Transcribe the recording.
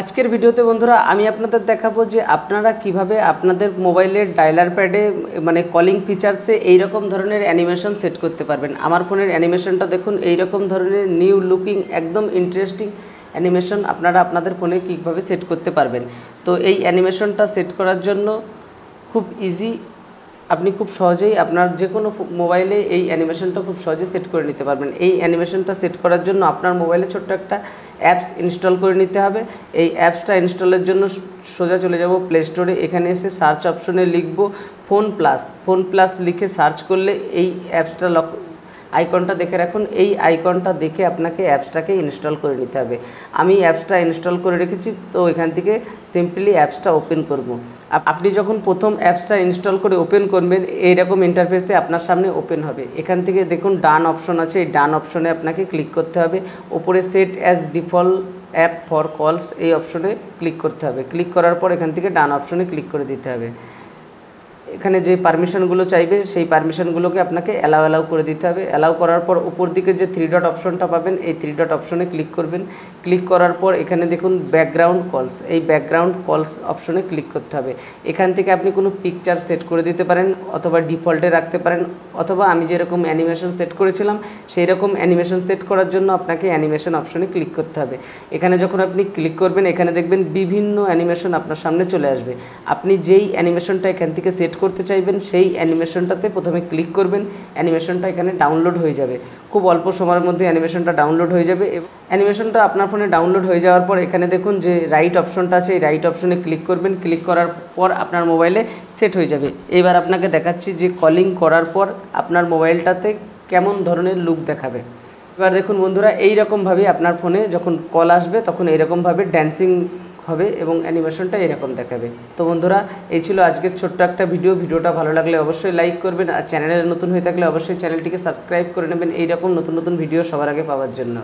আজকের ভিডিওতে বন্ধুরা আমি আপনাদের দেখাবো যে আপনারা কিভাবে আপনাদের মোবাইলের ডায়ালার প্যাডে মানে কলিং ফিচার্সে এই রকম ধরনের অ্যানিমেশন সেট করতে পারবেন। আমার ফোনের অ্যানিমেশনটা দেখুন, এই রকম ধরনের নিউ লুকিং একদম ইন্টারেস্টিং অ্যানিমেশন আপনারা আপনাদের ফোনে কীভাবে সেট করতে পারবেন। তো এই অ্যানিমেশনটা সেট করার জন্য খুব ইজি, আপনি খুব সহজেই আপনার যে কোনো মোবাইলে এই অ্যানিমেশনটা খুব সহজে সেট করে নিতে পারবেন। এই অ্যানিমেশনটা সেট করার জন্য আপনার মোবাইলে ছোট্ট একটা অ্যাপস ইনস্টল করে নিতে হবে। এই অ্যাপসটা ইনস্টলের জন্য সোজা চলে যাব প্লে স্টোরে। এখানে এসে সার্চ অপশনে লিখব ফোন প্লাস লিখে সার্চ করলে এই অ্যাপসটা আইকনটা দেখে রাখুন। এই আইকনটা দেখে আপনাকে অ্যাপসটাকে ইনস্টল করে নিতে হবে। আমি অ্যাপসটা ইনস্টল করে রেখেছি, তো এখান থেকে সিম্পলি অ্যাপসটা ওপেন করব। আপনি যখন প্রথম অ্যাপসটা ইনস্টল করে ওপেন করবেন, এইরকম ইন্টারফেসে আপনার সামনে ওপেন হবে। এখান থেকে দেখুন ডান অপশন আছে, এই ডান অপশনে আপনাকে ক্লিক করতে হবে। ওপরে set as default app for কলস এই অপশনে ক্লিক করতে হবে। ক্লিক করার পর এখান থেকে ডান অপশনে ক্লিক করে দিতে হবে। এখানে যে পারমিশনগুলো চাইবে সেই পারমিশনগুলোকে আপনাকে অ্যালাউ করে দিতে হবে। অ্যালাউ করার পর উপর দিকে যে 3 ডট অপশনটা পাবেন, এই 3 ডট অপশনে ক্লিক করবেন। ক্লিক করার পর এখানে দেখুন ব্যাকগ্রাউন্ড কলস, এই ব্যাকগ্রাউন্ড কলস অপশনে ক্লিক করতে হবে। এখান থেকে আপনি কোনো পিকচার সেট করে দিতে পারেন, অথবা ডিফল্টে রাখতে পারেন, অথবা আমি যেরকম অ্যানিমেশন সেট করেছিলাম সেই রকম অ্যানিমেশন সেট করার জন্য আপনাকে অ্যানিমেশন অপশনে ক্লিক করতে হবে। এখানে যখন আপনি ক্লিক করবেন, এখানে দেখবেন বিভিন্ন অ্যানিমেশন আপনার সামনে চলে আসবে। আপনি যেই অ্যানিমেশনটা এখান থেকে সেট করতে চাইবেন সেই অ্যানিমেশনটাতে প্রথমে ক্লিক করবেন। অ্যানিমেশনটা এখানে ডাউনলোড হয়ে যাবে। খুব অল্প সময়ের মধ্যে অ্যানিমেশনটা ডাউনলোড হয়ে যাবে। অ্যানিমেশনটা আপনার ফোনে ডাউনলোড হয়ে যাওয়ার পর এখানে দেখুন যে রাইট অপশনটা আছে, এই রাইট অপশনে ক্লিক করবেন। ক্লিক করার পর আপনার মোবাইলে সেট হয়ে যাবে। এবার আপনাকে দেখাচ্ছি যে কলিং করার পর আপনার মোবাইলটাতে কেমন ধরনের লুক দেখাবে। এবার দেখুন বন্ধুরা, এই রকমভাবে আপনার ফোনে যখন কল আসবে তখন এইরকমভাবে ড্যান্সিং হবে এবং অ্যানিমেশনটা এরকম দেখাবে। তো বন্ধুরা, এই ছিল আজকের ছোট্ট একটা ভিডিওটা ভালো লাগলে অবশ্যই লাইক করবেন, আর চ্যানেলে নতুন হয়ে থাকলে অবশ্যই চ্যানেলটিকে সাবস্ক্রাইব করে নেবেন এইরকম নতুন ভিডিও সবার আগে পাওয়ার জন্য।